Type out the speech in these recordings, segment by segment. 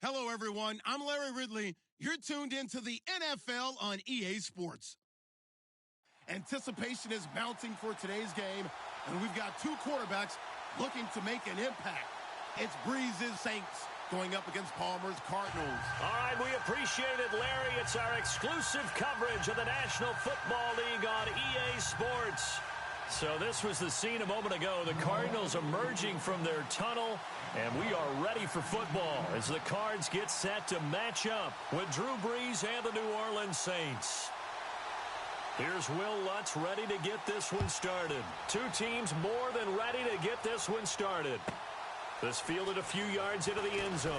Hello, everyone. I'm Larry Ridley. You're tuned into the NFL on EA Sports. Anticipation is mounting for today's game, and we've got two quarterbacks looking to make an impact. It's Breeze's Saints going up against Palmer's Cardinals. All right, we appreciate it, Larry. It's our exclusive coverage of the National Football League on EA Sports. So this was the scene a moment ago. The Cardinals emerging from their tunnel, and we are ready for football as the Cards get set to match up with Drew Brees and the New Orleans Saints. Here's Will Lutz ready to get this one started. Two teams more than ready to get this one started. This fielded a few yards into the end zone.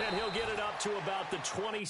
And he'll get it up to about the 20.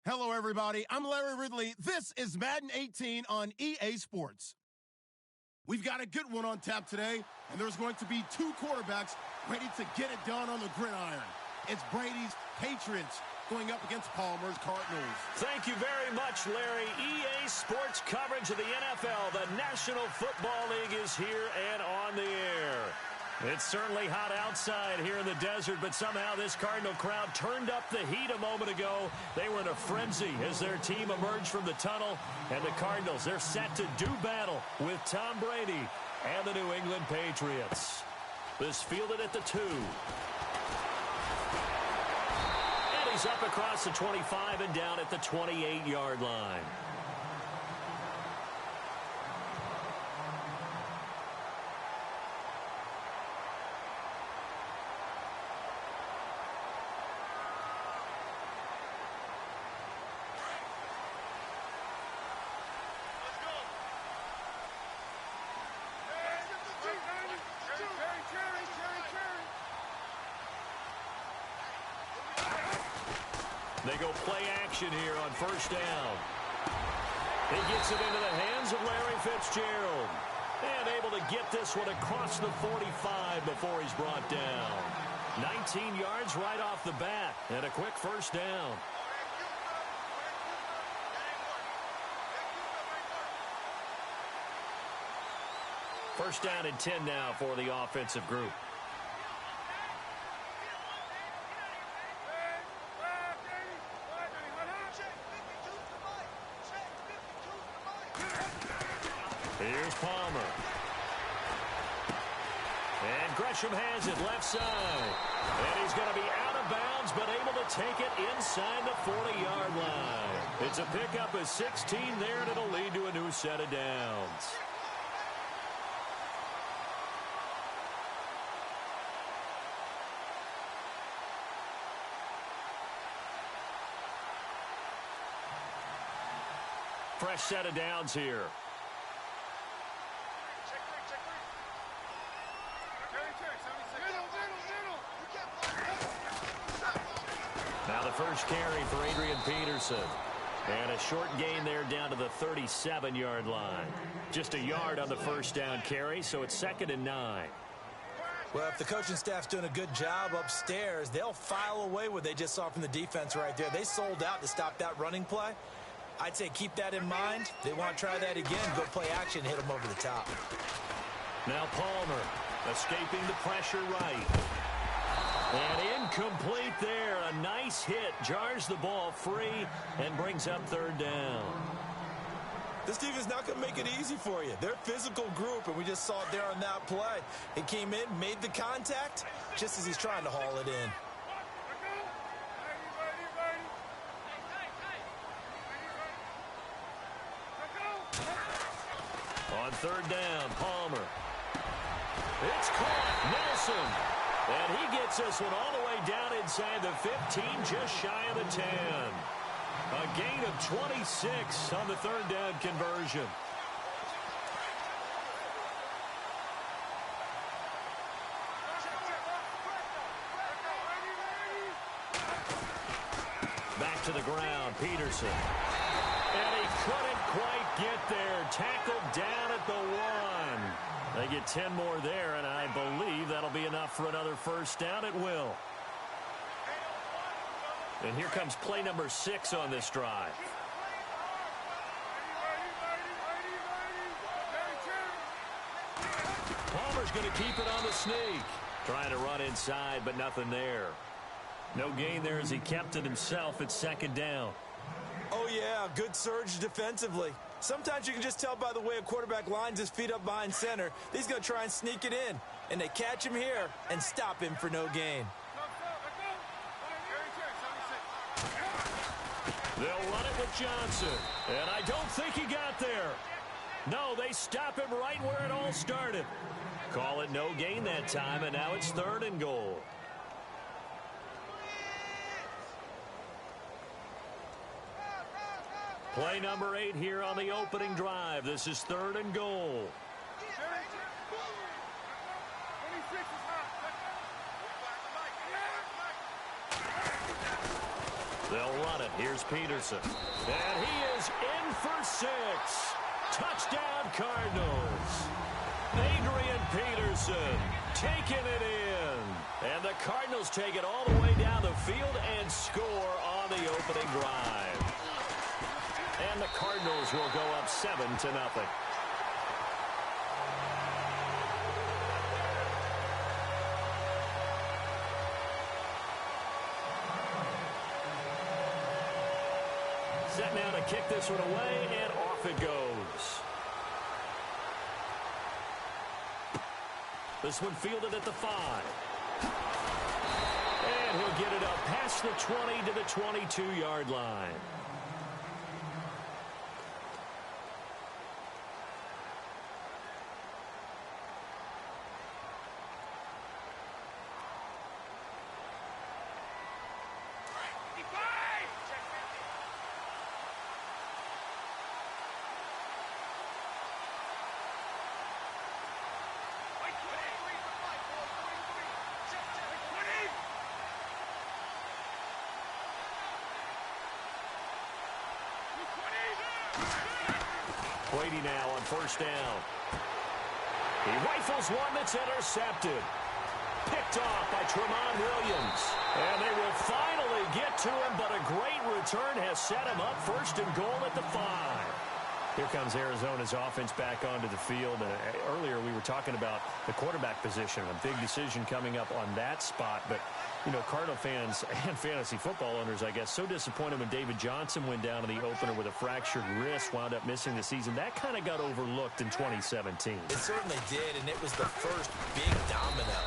Hello, everybody. I'm Larry Ridley. This is Madden 18 on EA Sports. We've got a good one on tap today, and there's going to be two quarterbacks ready to get it done on the gridiron. It's Brady's Patriots going up against Palmer's Cardinals. Thank you very much, Larry. EA Sports coverage of the NFL. The National Football League is here and on the air. It's certainly hot outside here in the desert, but somehow this Cardinal crowd turned up the heat a moment ago. They were in a frenzy as their team emerged from the tunnel, and the Cardinals, they're set to do battle with Tom Brady and the New England Patriots. This fielded at the 2. And he's up across the 25 and down at the 28-yard line. They go play action here on first down. He gets it into the hands of Larry Fitzgerald. And able to get this one across the 45 before he's brought down. 19 yards right off the bat. And a quick first down. First down and 10 now for the offensive group. Here's Palmer. And Gresham has it left side. And he's going to be out of bounds, but able to take it inside the 40-yard line. It's a pickup of 16 there, and it'll lead to a new set of downs. Fresh set of downs here. Now the first carry for Adrian Peterson. And a short gain there down to the 37-yard line. Just a yard on the first down carry, so it's 2nd and 9. Well, if the coaching staff's doing a good job upstairs, they'll file away what they just saw from the defense right there. They sold out to stop that running play. I'd say keep that in mind. They want to try that again, go play action, hit them over the top. Now Palmer escaping the pressure right. And incomplete there. A nice hit. Jars the ball free and brings up 3rd down. This team is not going to make it easy for you. They're a physical group, and we just saw it there on that play. He came in, made the contact, just as he's trying to haul it in. On 3rd down, Palmer. It's caught. Nelson. And he gets this one all the way down inside the 15, just shy of the 10. A gain of 26 on the 3rd down conversion. Back to the ground, Peterson. And he couldn't quite get there. Tackled down at the 1. They get 10 more there, and I believe that'll be enough for another first down. It will. And here comes play number 6 on this drive. Palmer's going to keep it on the sneak. Trying to run inside, but nothing there. No gain there as he kept it himself at 2nd down. Oh, yeah, good surge defensively. Sometimes you can just tell by the way a quarterback lines his feet up behind center. He's going to try and sneak it in. And they catch him here and stop him for no gain. They'll run it with Johnson. And I don't think he got there. No, they stop him right where it all started. Call it no gain that time, and now it's 3rd and goal. Play number 8 here on the opening drive. This is 3rd and goal. They'll run it. Here's Peterson. And he is in for 6. Touchdown, Cardinals. Adrian Peterson taking it in. And the Cardinals take it all the way down the field and score on the opening drive. And the Cardinals will go up 7-0. Set now to kick this one away, and off it goes. This one fielded at the 5. And he'll get it up past the 20 to the 22-yard line. Brady now on 1st down. He rifles one that's intercepted. Picked off by Tremont Williams. And they will finally get to him, but a great return has set him up 1st and goal at the 5. Here comes Arizona's offense back onto the field. And earlier we were talking about the quarterback position. A big decision coming up on that spot. But, you know, Cardinal fans and fantasy football owners, I guess, so disappointed when David Johnson went down in the opener with a fractured wrist, wound up missing the season. That kind of got overlooked in 2017. It certainly did, and it was the first big domino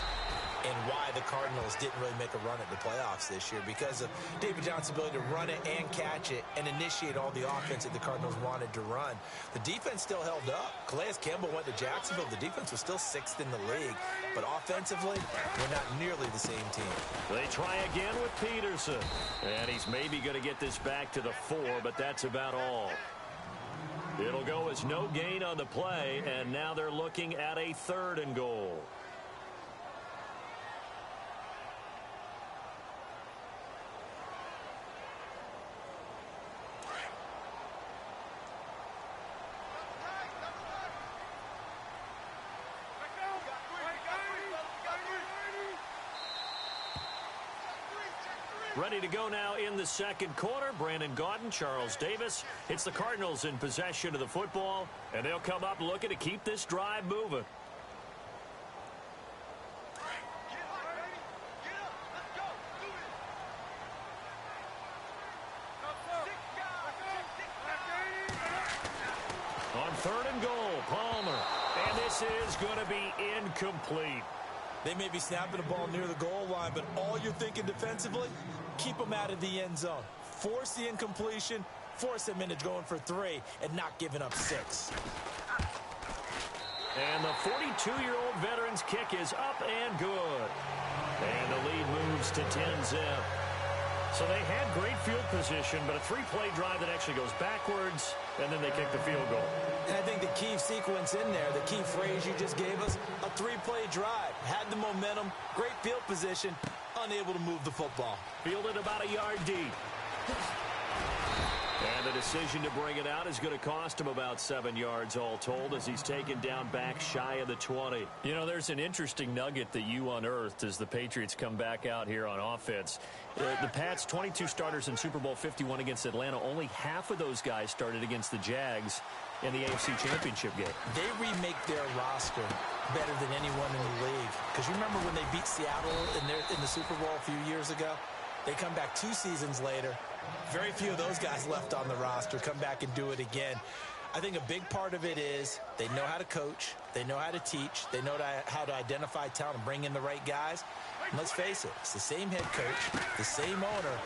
and why the Cardinals didn't really make a run at the playoffs this year, because of David Johnson's ability to run it and catch it and initiate all the offense that the Cardinals wanted to run. The defense still held up. Calais Campbell went to Jacksonville. The defense was still 6th in the league, but offensively, we're not nearly the same team. They try again with Peterson, and he's maybe going to get this back to the 4, but that's about all. It'll go as no gain on the play, and now they're looking at a 3rd and goal. Ready to go now in the second quarter. Brandon Gaudin, Charles Davis. It's the Cardinals in possession of the football, and they'll come up looking to keep this drive moving. On 3rd and goal, Palmer. And this is going to be incomplete. They may be snapping the ball near the goal line, but all you're thinking defensively, keep them out of the end zone. Force the incompletion, force them into going for 3, and not giving up 6. And the 42-year-old veteran's kick is up and good. And the lead moves to 10-zip. So they had great field position, but a 3-play drive that actually goes backwards, and then they kick the field goal. And I think the key sequence in there, the key phrase you just gave us, a 3-play drive. Had the momentum, great field position, unable to move the football. Fielded about a yard deep. And the decision to bring it out is going to cost him about 7 yards all told as he's taken down back shy of the 20. You know, there's an interesting nugget that you unearthed as the Patriots come back out here on offense. The Pats, 22 starters in Super Bowl 51 against Atlanta. Only half of those guys started against the Jags in the AFC Championship game. They remake their roster better than anyone in the league. Because you remember when they beat Seattle in the Super Bowl a few years ago? They come back 2 seasons later. Very few of those guys left on the roster. Come back and do it again. I think a big part of it is they know how to coach. They know how to teach. They know how to identify talent and bring in the right guys. And let's face it, it's the same head coach, the same owner,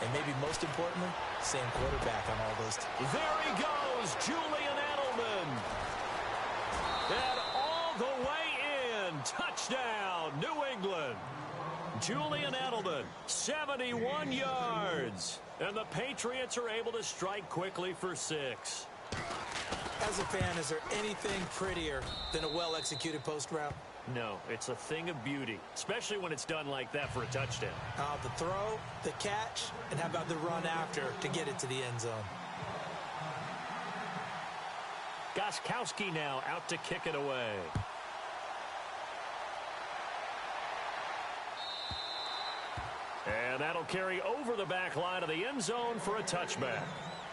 and maybe most importantly, same quarterback on all those teams. There he goes, Julian Edelman. And all the way in. Touchdown, New England. Julian Edelman, 71 yards. And the Patriots are able to strike quickly for 6. As a fan, is there anything prettier than a well-executed post route? No, it's a thing of beauty, especially when it's done like that for a touchdown. The throw, the catch, and how about the run after to get it to the end zone? Gostkowski now out to kick it away. And that'll carry over the back line of the end zone for a touchback.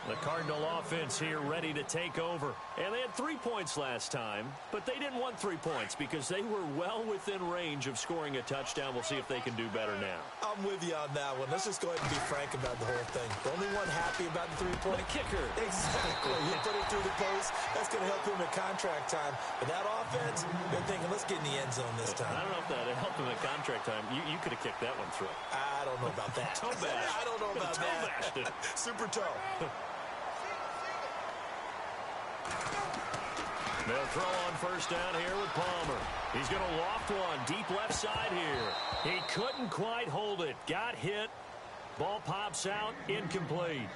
The Cardinal offense here ready to take over. And they had 3 points last time, but they didn't want 3 points because they were well within range of scoring a touchdown. We'll see if they can do better now. I'm with you on that one. Let's just go ahead and be frank about the whole thing. The only one happy about the 3-point. The kicker. Exactly. He put it through the post. That's going to help him at contract time. But that offense, they're thinking, let's get in the end zone this time. I don't know if that helped him at contract time. You could have kicked that one through. I don't know about that. Toe bash. I don't know about toe that. bashed it. Super toe. They'll throw on first down here with Palmer. He's going to loft one deep left side here. He couldn't quite hold it. Got hit. Ball pops out. Incomplete.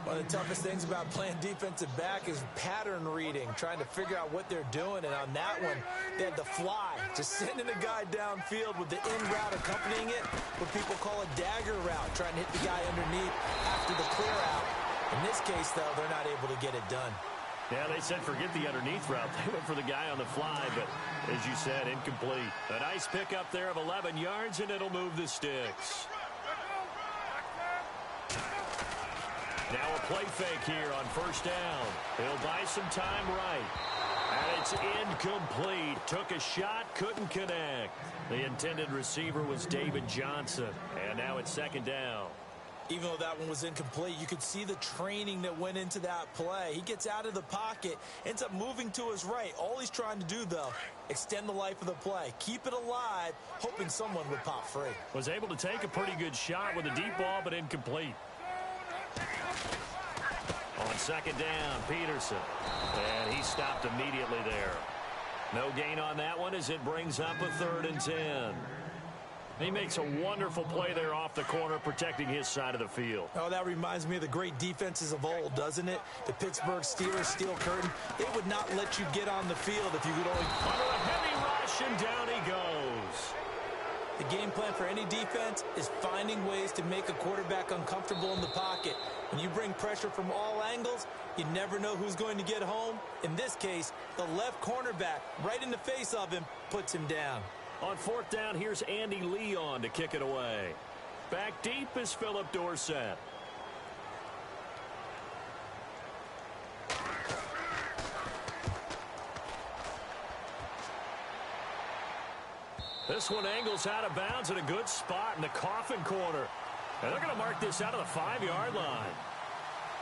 One of the toughest things about playing defensive back is pattern reading, trying to figure out what they're doing. And on that one, they had the fly, just sending a guy downfield with the in route accompanying it, what people call a dagger route, trying to hit the guy underneath after the clear out. In this case, though, they're not able to get it done. Yeah, they said forget the underneath route. They went for the guy on the fly, but as you said, incomplete. A nice pickup there of 11 yards, and it'll move the sticks. Now a play fake here on first down. He'll buy some time right. And it's incomplete. Took a shot, couldn't connect. The intended receiver was David Johnson. And now it's second down. Even though that one was incomplete, you could see the training that went into that play. He gets out of the pocket, ends up moving to his right. All he's trying to do, though, extend the life of the play. Keep it alive, hoping someone would pop free. Was able to take a pretty good shot with a deep ball, but incomplete. On second down, Peterson. And he stopped immediately there. No gain on that one as it brings up a 3rd and 10. He makes a wonderful play there off the corner, protecting his side of the field. Oh, that reminds me of the great defenses of old, doesn't it? The Pittsburgh Steelers steel curtain. They would not let you get on the field if you could only... Under a heavy rush, and down he goes. The game plan for any defense is finding ways to make a quarterback uncomfortable in the pocket. When you bring pressure from all angles, you never know who's going to get home. In this case, the left cornerback, right in the face of him, puts him down. On fourth down, here's Andy Leon to kick it away. Back deep is Philip Dorsett. This one angles out of bounds at a good spot in the coffin corner. And they're going to mark this out of the 5-yard line.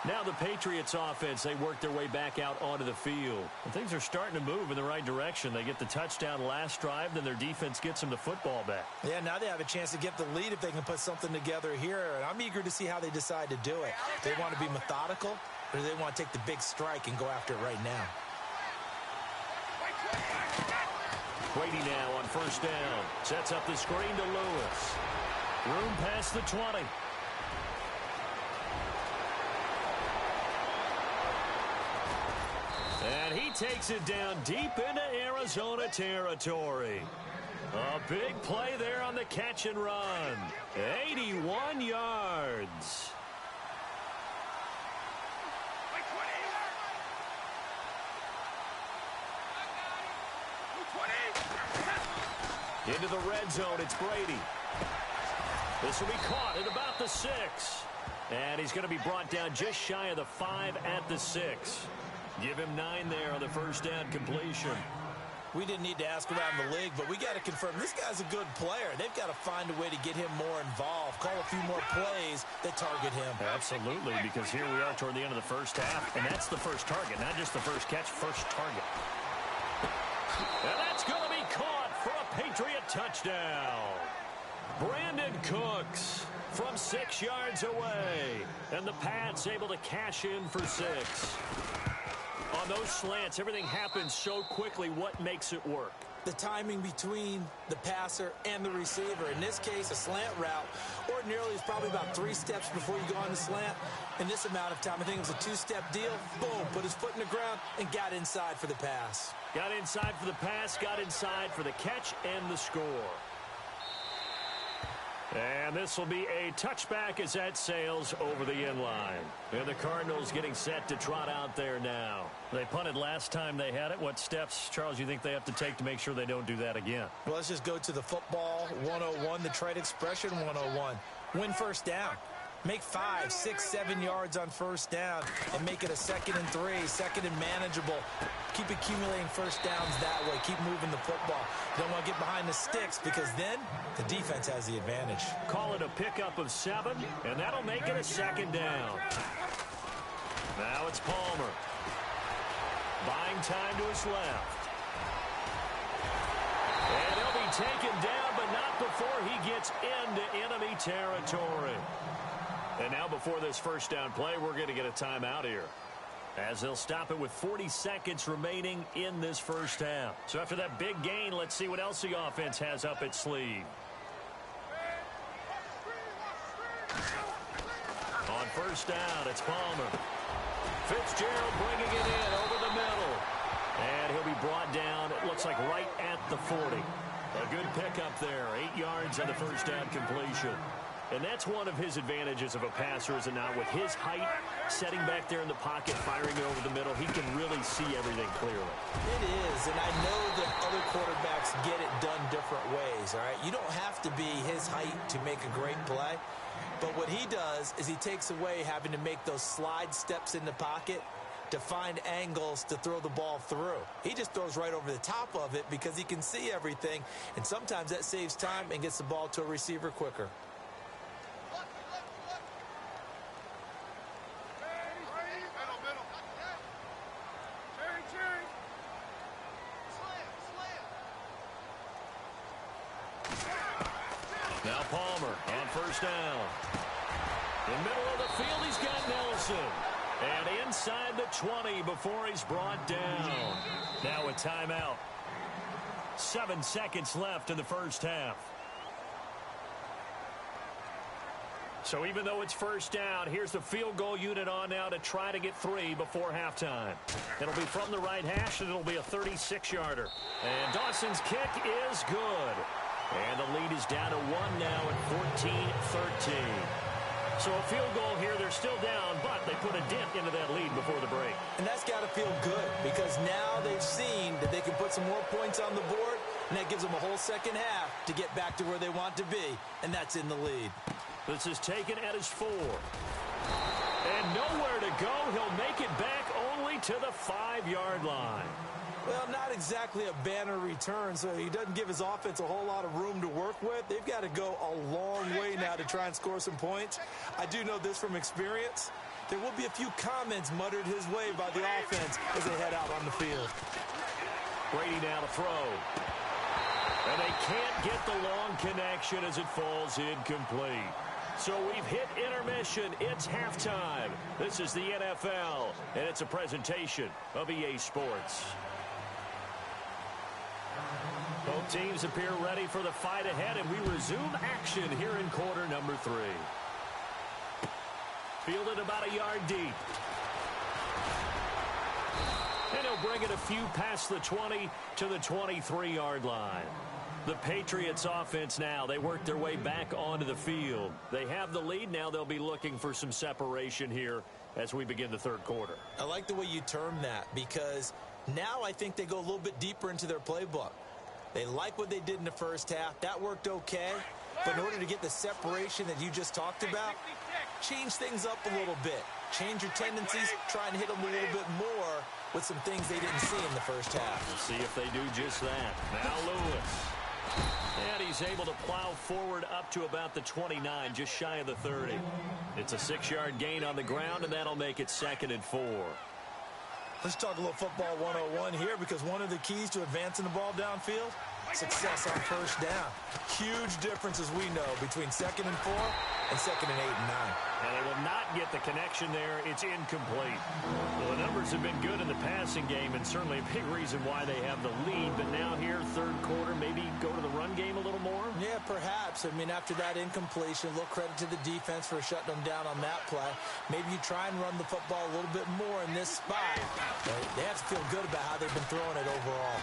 Now the Patriots offense, they work their way back out onto the field. And things are starting to move in the right direction. They get the touchdown last drive, then their defense gets them the football back. Yeah, now they have a chance to get the lead if they can put something together here. And I'm eager to see how they decide to do it. They want to be methodical, or do they want to take the big strike and go after it right now? Brady now on first down. Sets up the screen to Lewis. Room past the 20. And he takes it down deep into Arizona territory. A big play there on the catch and run. 81 yards. Into the red zone, it's Brady. This will be caught at about the 6. And he's going to be brought down just shy of the 5 at the 6. Give him 9 there on the first down completion. We didn't need to ask around the league, but we got to confirm this guy's a good player. They've got to find a way to get him more involved, call a few more plays that target him. Absolutely, because here we are toward the end of the first half, and that's the first target, not just the first catch, first target. And that's going to be caught for a Patriot touchdown. Brandon Cooks from 6 yards away, and the Pats able to cash in for 6. On those slants, everything happens so quickly. What makes it work? The timing between the passer and the receiver. In this case, a slant route ordinarily is probably about 3 steps before you go on the slant. In this amount of time, I think it was a 2-step deal. Boom, put his foot in the ground and got inside for the pass. Got inside for the pass, got inside for the catch and the score. And this will be a touchback as that sails over the end line. And the Cardinals getting set to trot out there now. They punted last time they had it. What steps, Charles, you think they have to take to make sure they don't do that again? Well, let's just go to the football 101, the trade expression 101. Win first down. Make 5, 6, 7 yards on first down and make it a 2nd and 3, 2nd and manageable. Keep accumulating first downs that way. Keep moving the football. You don't want to get behind the sticks because then the defense has the advantage. Call it a pickup of 7, and that'll make it a 2nd down. Now it's Palmer. Buying time to his left. And he'll be taken down, but not before he gets into enemy territory. And now before this first down play, we're going to get a timeout here, as they'll stop it with 40 seconds remaining in this first half. So after that big gain, let's see what else the offense has up its sleeve. On first down, it's Palmer. Fitzgerald bringing it in over the middle. And he'll be brought down, it looks like right at the 40. A good pickup there, 8 yards on the first down completion. And that's one of his advantages of a passer, is it not? With his height, setting back there in the pocket, firing it over the middle, he can really see everything clearly. It is, and I know that other quarterbacks get it done different ways, all right? You don't have to be his height to make a great play. But what he does is he takes away having to make those slide steps in the pocket to find angles to throw the ball through. He just throws right over the top of it because he can see everything, and sometimes that saves time and gets the ball to a receiver quicker. Now Palmer on first down. In the middle of the field, he's got Nelson. And inside the 20 before he's brought down. Now a timeout. 7 seconds left in the first half. So even though it's first down, here's the field goal unit on now to try to get 3 before halftime. It'll be from the right hash, and it'll be a 36-yarder. And Dawson's kick is good. And the lead is down to 1 now at 14-13. So a field goal here, they're still down, but they put a dent into that lead before the break. And that's got to feel good because now they've seen that they can put some more points on the board, and that gives them a whole second half to get back to where they want to be, and that's in the lead. This is taken at his 4. And nowhere to go. He'll make it back only to the 5-yard line. Well, not exactly a banner return, so he doesn't give his offense a whole lot of room to work with. They've got to go a long way now to try and score some points. I do know this from experience. There will be a few comments muttered his way by the offense as they head out on the field. Brady now to throw. And they can't get the long connection as it falls incomplete. So we've hit intermission. It's halftime. This is the NFL, and it's a presentation of EA Sports. Both teams appear ready for the fight ahead, and we resume action here in quarter number 3. Fielded about a yard deep. And he'll bring it a few past the 20 to the 23-yard line. The Patriots offense now, they work their way back onto the field. They have the lead. Now they'll be looking for some separation here as we begin the third quarter. I like the way you term that because now I think they go a little bit deeper into their playbook. They like what they did in the first half. That worked okay. But in order to get the separation that you just talked about, change things up a little bit. Change your tendencies, try and hit them a little bit more with some things they didn't see in the first half. We'll see if they do just that. Now Lewis. And he's able to plow forward up to about the 29, just shy of the 30. It's a 6-yard gain on the ground, and that'll make it 2nd and 4. Let's talk a little football 101 here because one of the keys to advancing the ball downfield, success on first down. Huge difference, as we know, between 2nd and 4 and 2nd and 8 and 9. And they will not get the connection there. It's incomplete. Well, the numbers have been good in the passing game and certainly a big reason why they have the lead. But now here, third quarter, maybe go to the run game a little more? Yeah, perhaps. I mean, after that incompletion, a little credit to the defense for shutting them down on that play. Maybe you try and run the football a little bit more in this spot. They have to feel good about how they've been throwing it overall.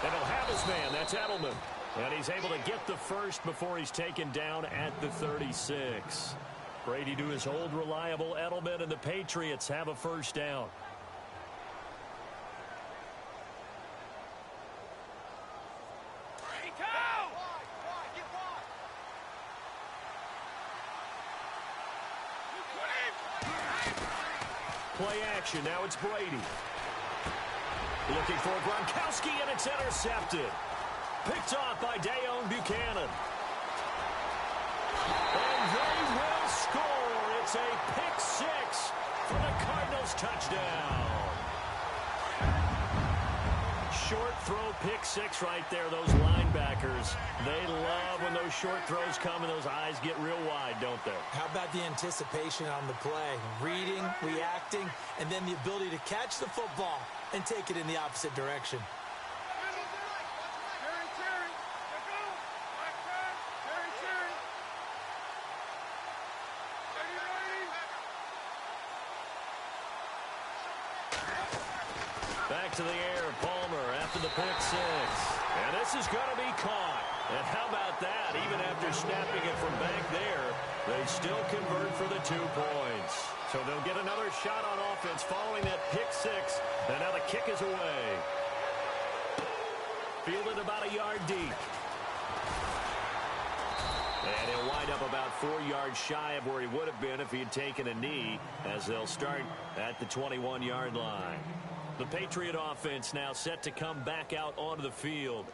And he'll have his man. That's Edelman. And he's able to get the first before he's taken down at the 36. Brady to his old reliable Edelman, and the Patriots have a first down. Play action. Now it's Brady. Looking for Gronkowski, and it's intercepted. Picked off by Dayon Buchanan. And they will score. It's a pick 6 for the Cardinals touchdown. Short throw pick 6 right there. Those linebackers, they love when those short throws come and those eyes get real wide, don't they? How about the anticipation on the play? Reading, reacting, and then the ability to catch the football and take it in the opposite direction. Back to the air, Palmer after the pick 6. And this is going to be caught. And how about that? Even after snapping it from back there, they still convert for the 2 points. So they'll get another shot on offense following that pick 6. And now the kick is away. Fielded about a yard deep. And he'll wind up about 4 yards shy of where he would have been if he had taken a knee, as they'll start at the 21-yard line. The Patriot offense now set to come back out onto the field.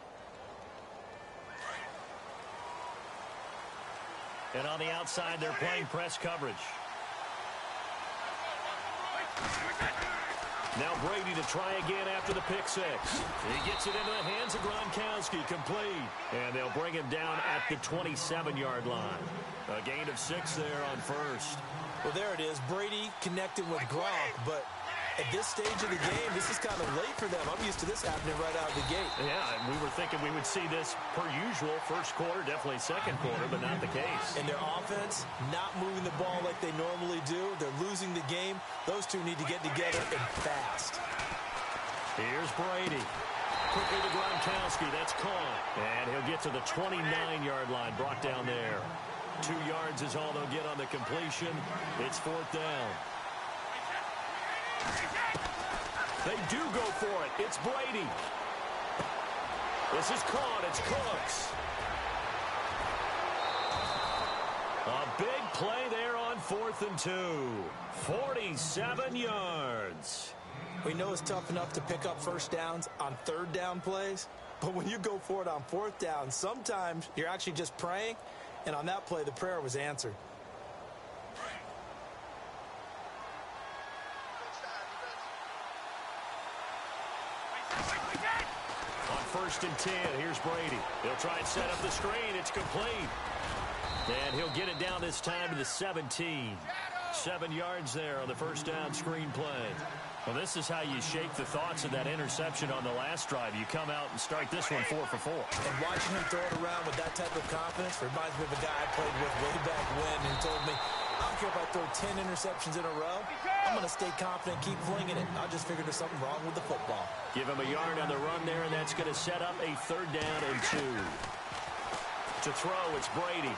And on the outside, they're playing press coverage. Now Brady to try again after the pick 6. He gets it into the hands of Gronkowski, complete. And they'll bring him down at the 27-yard line. A gain of 6 there on first. Well, there it is. Brady connected with Gronk, but At this stage of the game, this is kind of late for them. I'm used to this happening right out of the gate. Yeah, and we were thinking we would see this per usual. First quarter, definitely second quarter, but not the case. And their offense, not moving the ball like they normally do. They're losing the game. Those two need to get together and fast. Here's Brady. Quickly to Gronkowski. That's caught. And he'll get to the 29-yard line, brought down there. 2 yards is all they'll get on the completion. It's fourth down. They do go for it. It's Brady. This is caught. It's Cooks. A big play there on 4th and 2. 47 yards. We know it's tough enough to pick up first downs on third down plays, but when you go for it on fourth down, sometimes you're actually just praying, and on that play, the prayer was answered. On 1st and 10, here's Brady. He'll try and set up the screen. It's complete. And he'll get it down this time to the 17. 7 yards there on the first down screen play. Well, this is how you shake the thoughts of that interception on the last drive. You come out and start this one 4 for 4. And watching him throw it around with that type of confidence reminds me of a guy I played with way back when who told me, I don't care if I throw 10 interceptions in a row. I'm going to stay confident, keep flinging it. I just figured there's something wrong with the football. Give him a yard on the run there, and that's going to set up a 3rd down and 2. To throw, it's Brady.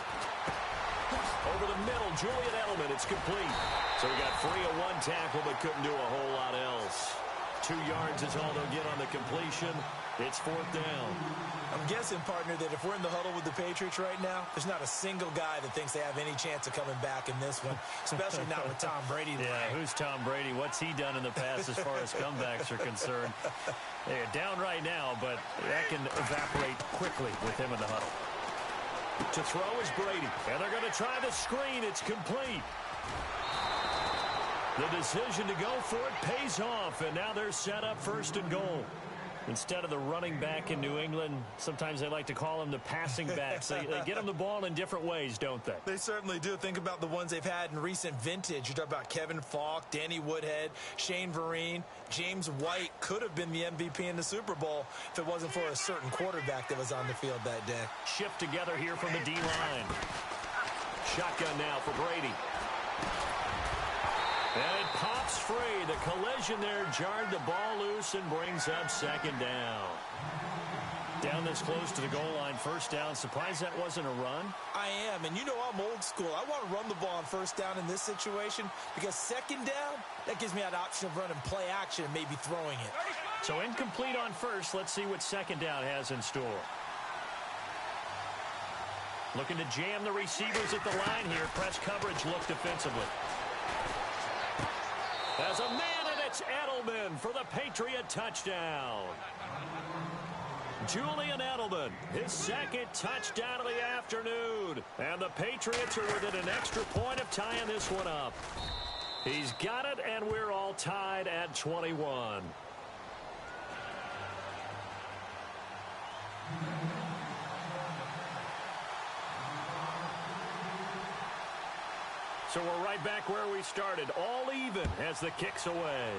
Over the middle, Julian Edelman. It's complete. So he got free of 1 tackle, but couldn't do a whole lot else. 2 yards is all they'll get on the completion. It's 4th down. I'm guessing, partner, that if we're in the huddle with the Patriots right now, there's not a single guy that thinks they have any chance of coming back in this one, especially not with Tom Brady. Yeah, who's Tom Brady? What's he done in the past as far as comebacks are concerned? They're down right now, but that can evaporate quickly with him in the huddle. To throw is Brady, and they're going to try the screen. It's complete. The decision to go for it pays off, and now they're set up 1st and goal. Instead of the running back in New England, sometimes they like to call them the passing backs. They get them the ball in different ways, don't they? They certainly do. Think about the ones they've had in recent vintage. You talk about Kevin Falk, Danny Woodhead, Shane Vereen. James White could have been the MVP in the Super Bowl if it wasn't for a certain quarterback that was on the field that day. Shift together here from the D-line. Shotgun now for Brady. And it pops free. The collision there jarred the ball loose and brings up 2nd down. Down this close to the goal line, 1st down. Surprised that wasn't a run? I am, and you know I'm old school. I want to run the ball on 1st down in this situation because 2nd down, that gives me that option of running play action and maybe throwing it. So incomplete on 1st. Let's see what 2nd down has in store. Looking to jam the receivers at the line here. Press coverage look defensively. As a man, and it's Edelman for the Patriot touchdown. Julian Edelman, his 2nd touchdown of the afternoon. And the Patriots are within an extra point of tying this one up. He's got it, and we're all tied at 21. So we're right back where we started, all even as the kick's away.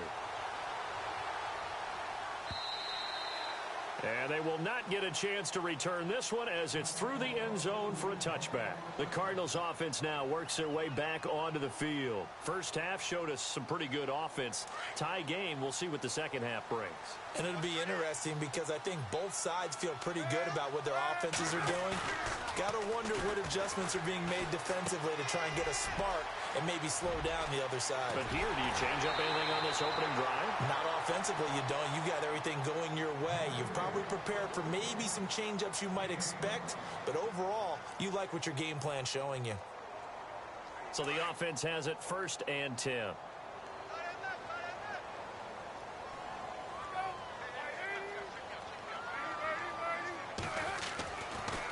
And they will not get a chance to return this one as it's through the end zone for a touchback. The Cardinals offense now works their way back onto the field. First half showed us some pretty good offense. Tie game, we'll see what the second half brings. And it'll be interesting because I think both sides feel pretty good about what their offenses are doing. Got to wonder what adjustments are being made defensively to try and get a spark and maybe slow down the other side. But here, do you change up anything on this opening drive? Not offensively, you don't. You got everything going your way. You've probably prepared for maybe some change-ups you might expect, but overall, you like what your game plan's showing you. So the offense has it 1st and 10.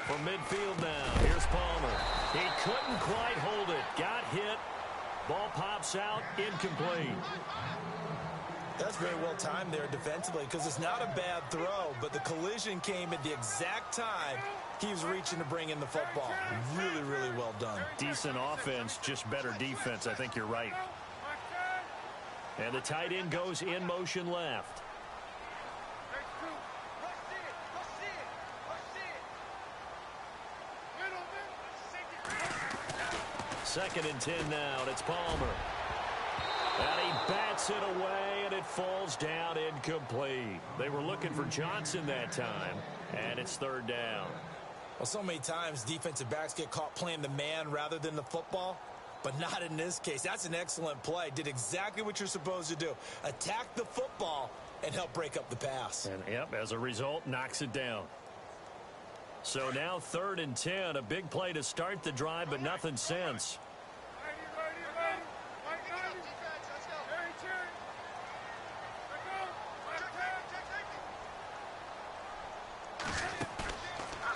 From midfield now, here's Palmer. He couldn't quite hold it. Got hit. Ball pops out, incomplete. That's very well timed there defensively because it's not a bad throw, but the collision came at the exact time he was reaching to bring in the football. Really, really well done. Decent offense, just better defense. I think you're right. And the tight end goes in motion left. Second and 10 now, and it's Palmer. And he bats it away, and it falls down incomplete. They were looking for Johnson that time, and it's third down. Well, so many times defensive backs get caught playing the man rather than the football, but not in this case. That's an excellent play. Did exactly what you're supposed to do. Attack the football and help break up the pass. And, yep, as a result, knocks it down. So now third and 10, a big play to start the drive, but nothing since.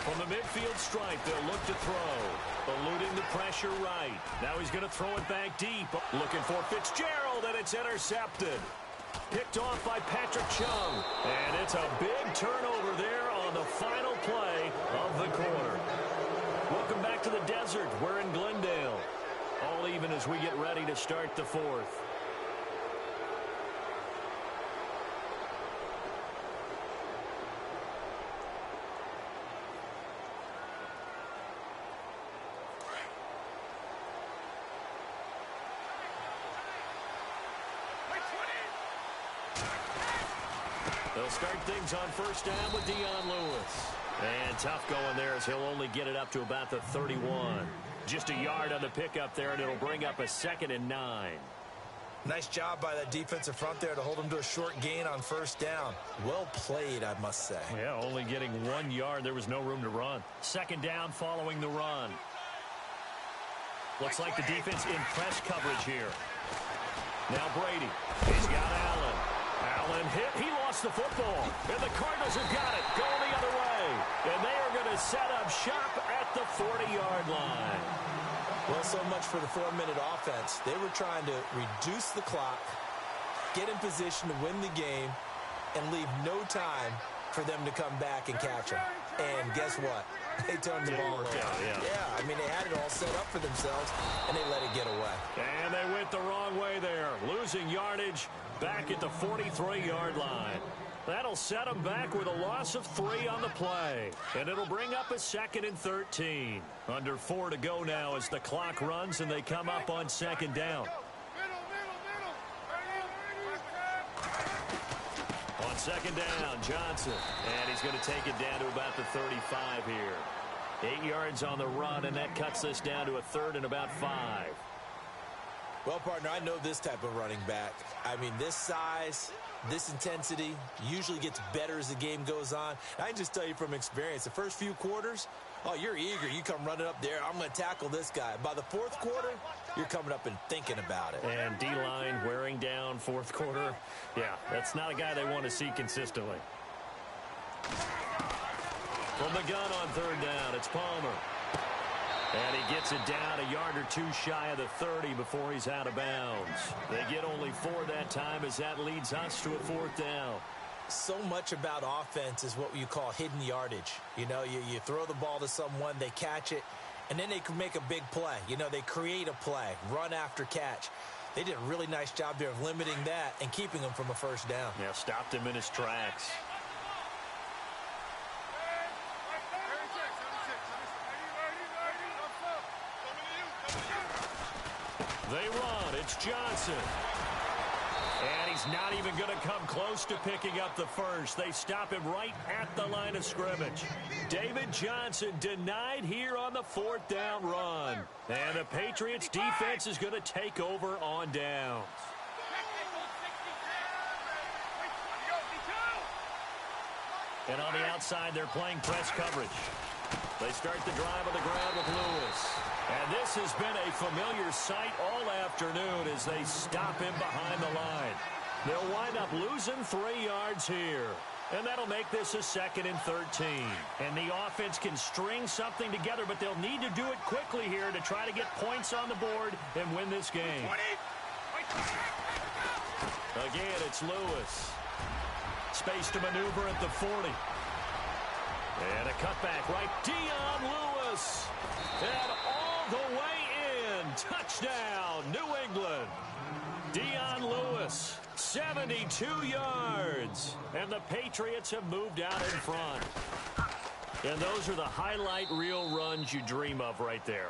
From the midfield stripe, they'll look to throw. Eluding the pressure right. Now he's going to throw it back deep. Looking for Fitzgerald, and it's intercepted. Picked off by Patrick Chung. And it's a big turnover there on the final play of the quarter. Welcome back to the desert. We're in Glendale. All even as we get ready to start the fourth. They'll start things on first down with Dion Lewis. And tough going there as he'll only get it up to about the 31. Just a yard on the pickup there, and it'll bring up a 2nd and 9. Nice job by that defensive front there to hold him to a short gain on first down. Well played, I must say. Yeah, only getting 1 yard. There was no room to run. Second down following the run. Looks like the defense in press coverage here. Now Brady. He's got Allen. Allen hit. He lost the football. And the Cardinals have got it. Going the other way. And they are going to set up shop at the 40-yard line. Well, so much for the 4-minute offense. They were trying to reduce the clock, get in position to win the game, and leave no time for them to come back and catch them. And guess what? They turned the ball over. Yeah, I mean, they had it all set up for themselves, and they let it get away. And they went the wrong way there, losing yardage back at the 43-yard line. That'll set them back with a loss of 3 on the play. And it'll bring up a 2nd and 13. Under 4 to go now as the clock runs and they come up on second down. On second down, Johnson. And he's going to take it down to about the 35 here. 8 yards on the run, and that cuts this down to a 3rd and about 5. Well, partner, I know this type of running back. I mean, this size, this intensity usually gets better as the game goes on. I can just tell you from experience, the first few quarters, oh, you're eager. You come running up there. I'm going to tackle this guy. By the 4th quarter, you're coming up and thinking about it. And D-line wearing down 4th quarter. Yeah, that's not a guy they want to see consistently. From the gun on 3rd down, it's Palmer. And he gets it down a yard or 2 shy of the 30 before he's out of bounds. They get only 4 that time as that leads us to a 4th down. So much about offense is what you call hidden yardage. You know, you throw the ball to someone, they catch it, and then they can make a big play. You know, they create a play, run after catch. They did a really nice job there of limiting that and keeping him from a first down. Yeah, stopped him in his tracks. They run. It's Johnson. And he's not even going to come close to picking up the first. They stop him right at the line of scrimmage. David Johnson denied here on the 4th down run. And the Patriots defense is going to take over on downs. And on the outside, they're playing press coverage. They start the drive on the ground with Lewis. And this has been a familiar sight all afternoon as they stop him behind the line. They'll wind up losing 3 yards here. And that'll make this a 2nd and 13. And the offense can string something together, but they'll need to do it quickly here to try to get points on the board and win this game. Again, it's Lewis. Space to maneuver at the 40. And a cutback right. Dion Lewis. And all the way in. Touchdown, New England. Dion Lewis, 72 yards. And the Patriots have moved out in front. And those are the highlight reel runs you dream of right there.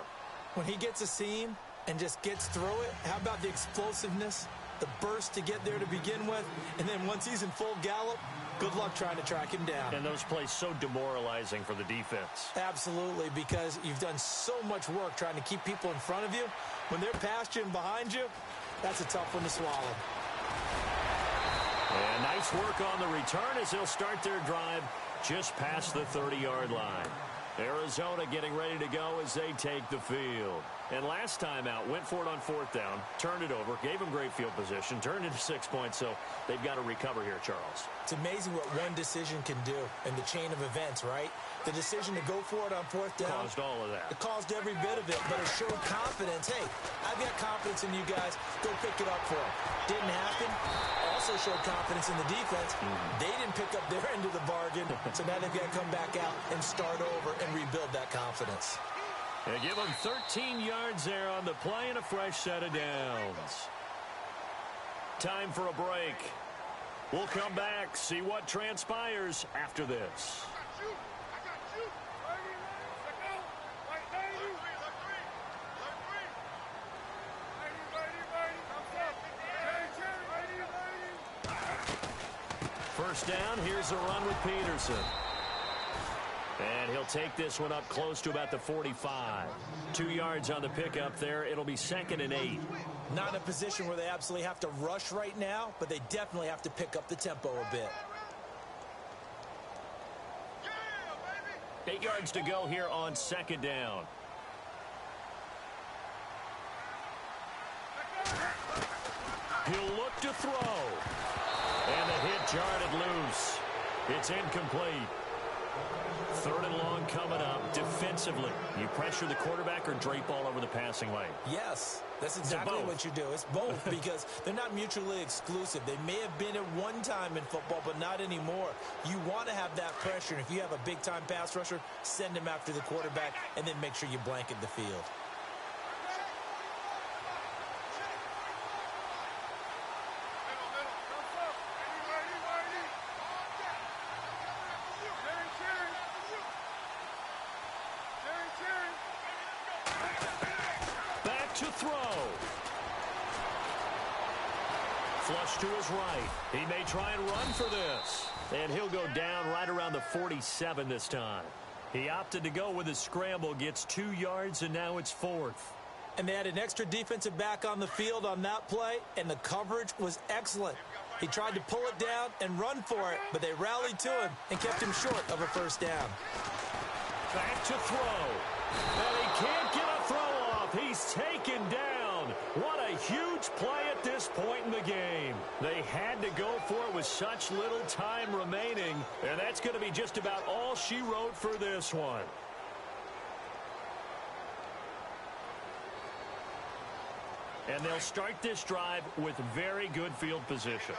When he gets a seam and just gets through it, how about the explosiveness, the burst to get there to begin with, and then once he's in full gallop, good luck trying to track him down. And those plays so demoralizing for the defense. Absolutely, because you've done so much work trying to keep people in front of you. When they're past you and behind you, that's a tough one to swallow. And nice work on the return as they'll start their drive just past the 30-yard line. Arizona getting ready to go as they take the field. And last time out, went for it on 4th down, turned it over, gave them great field position, turned into 6 points, so they've got to recover here, Charles. It's amazing what one decision can do in the chain of events, right? The decision to go for it on 4th down. Caused all of that. It caused every bit of it, but it showed confidence. Hey, I've got confidence in you guys. Go pick it up for them. Didn't happen. Also showed confidence in the defense. They didn't pick up their end of the bargain, so now they've got to come back out and start over and rebuild that confidence. They give them 13 yards there on the play and a fresh set of downs. Time for a break. We'll come back, see what transpires after this. First down, here's a run with Peterson. And he'll take this one up close to about the 45. 2 yards on the pickup there. It'll be 2nd and 8. Not in a position where they absolutely have to rush right now, but they definitely have to pick up the tempo a bit. 8 yards to go here on 2nd down. He'll look to throw. And the hit jarred it loose. It's incomplete. 3rd and long coming up. Defensively, you pressure the quarterback or drape all over the passing lane? Yes, that's exactly what you do. It's both because they're not mutually exclusive. They may have been at one time in football, but not anymore. You want to have that pressure. And if you have a big-time pass rusher, send him after the quarterback and then make sure you blanket the field. To throw. Flush to his right. He may try and run for this. And he'll go down right around the 47 this time. He opted to go with his scramble, gets 2 yards, and now it's 4th. And they had an extra defensive back on the field on that play, and the coverage was excellent. He tried to pull it down and run for it, but they rallied to him and kept him short of a 1st down. Back to throw. And he can't get a throw off. He's taken down. What a huge play at this point in the game. They had to go for it with such little time remaining, and that's going to be just about all she wrote for this one. And they'll start this drive with very good field position.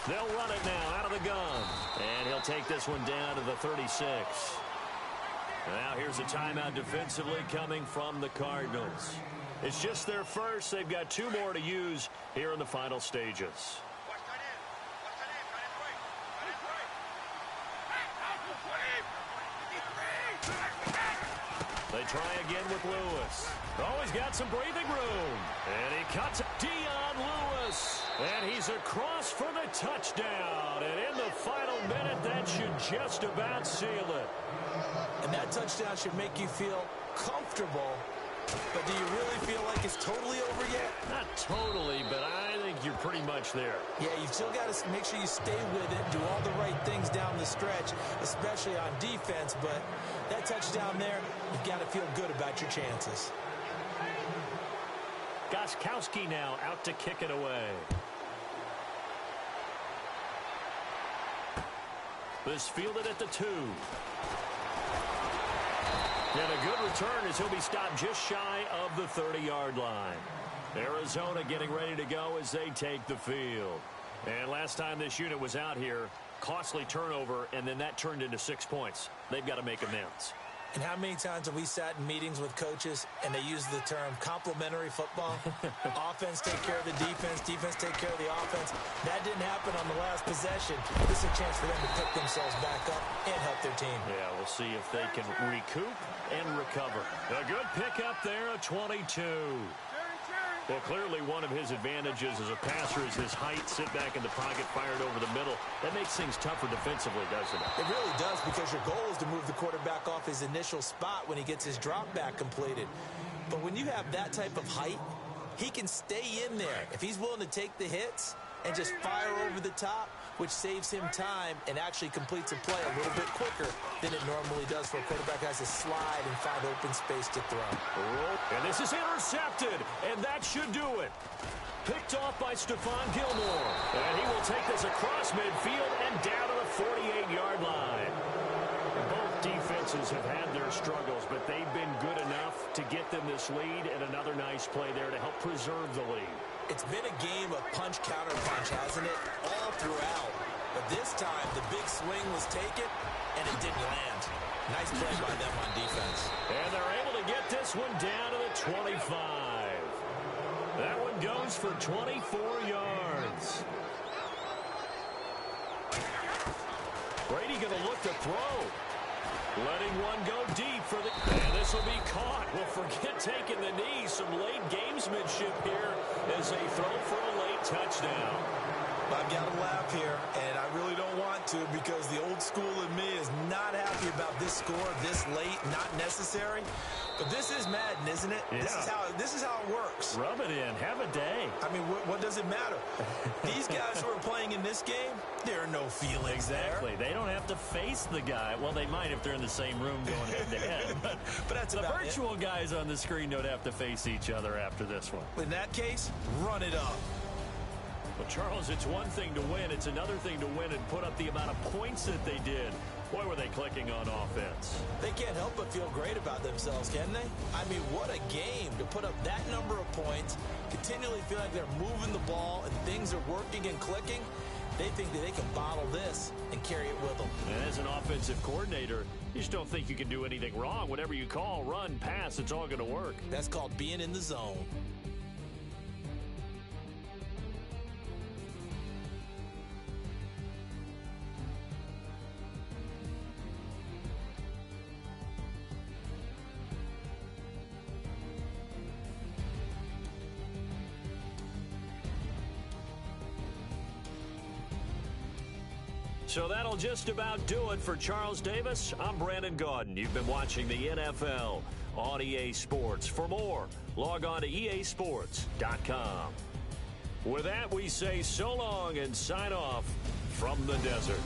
They'll run it now out of the gun. And he'll take this one down to the 36. Now here's a timeout defensively coming from the Cardinals. It's just their first. They've got 2 more to use here in the final stages. They try again with Lewis. Oh, he's got some breathing room. And he cuts Dion Lewis. And he's across for the touchdown. And in the final minute, that should just about seal it. And that touchdown should make you feel comfortable. But do you really feel like it's totally over yet? Not totally, but I think you're pretty much there. Yeah, you've still got to make sure you stay with it, do all the right things down the stretch, especially on defense. But that touchdown there, you've got to feel good about your chances. Gostkowski now out to kick it away. This fielded at the 2. And a good return as he'll be stopped just shy of the 30-yard line. Arizona getting ready to go as they take the field. And last time this unit was out here, costly turnover, and then that turned into 6 points. They've got to make amends. And how many times have we sat in meetings with coaches and they use the term complementary football? Offense take care of the defense, defense take care of the offense. That didn't happen on the last possession. This is a chance for them to pick themselves back up and help their team. Yeah, we'll see if they can recoup and recover. A good pickup there, a 22. Well, clearly one of his advantages as a passer is his height. Sit back in the pocket, fired over the middle. That makes things tougher defensively, doesn't it? It really does, because your goal is to move the quarterback off his initial spot when he gets his drop back completed. But when you have that type of height, he can stay in there. If he's willing to take the hits and just fire over the top, which saves him time and actually completes a play a little bit quicker than it normally does for a quarterback who has to slide and find open space to throw. And this is intercepted, and that should do it. Picked off by Stephon Gilmore. And he will take this across midfield and down to the 48-yard line. Both defenses have had their struggles, but they've been good enough to get them this lead, and another nice play there to help preserve the lead. It's been a game of punch-counter-punch, hasn't it? All throughout. But this time, the big swing was taken, and it didn't land. Nice play by them on defense. And they're able to get this one down to the 25. That one goes for 24 yards. Brady going to look to throw. Letting one go deep for the... And this will be caught. Well, forget taking the knee. Some late gamesmanship here as they throw for a late touchdown. I've got to laugh here, and I really don't want to, because the old school in me is not happy about this score this late, not necessary. But this is Madden, isn't it? Yeah. This is how it works. Rub it in. Have a day. I mean, what does it matter? These guys who are playing in this game, there are no feelings Exactly. They don't have to face the guy. Well, they might if they're in the same room going head-to-head. but that's the about virtual guys on the screen don't have to face each other after this one. In that case, run it up. Well, Charles, it's one thing to win. It's another thing to win and put up the amount of points that they did. Boy, were they clicking on offense. They can't help but feel great about themselves, can they? I mean, what a game to put up that number of points, continually feel like they're moving the ball and things are working and clicking. They think that they can bottle this and carry it with them. And as an offensive coordinator, you just don't think you can do anything wrong. Whatever you call, run, pass, it's all going to work. That's called being in the zone. So that'll just about do it for Charles Davis. I'm Brandon Gaudin. You've been watching the NFL on EA Sports. For more, log on to easports.com. With that, we say so long and sign off from the desert.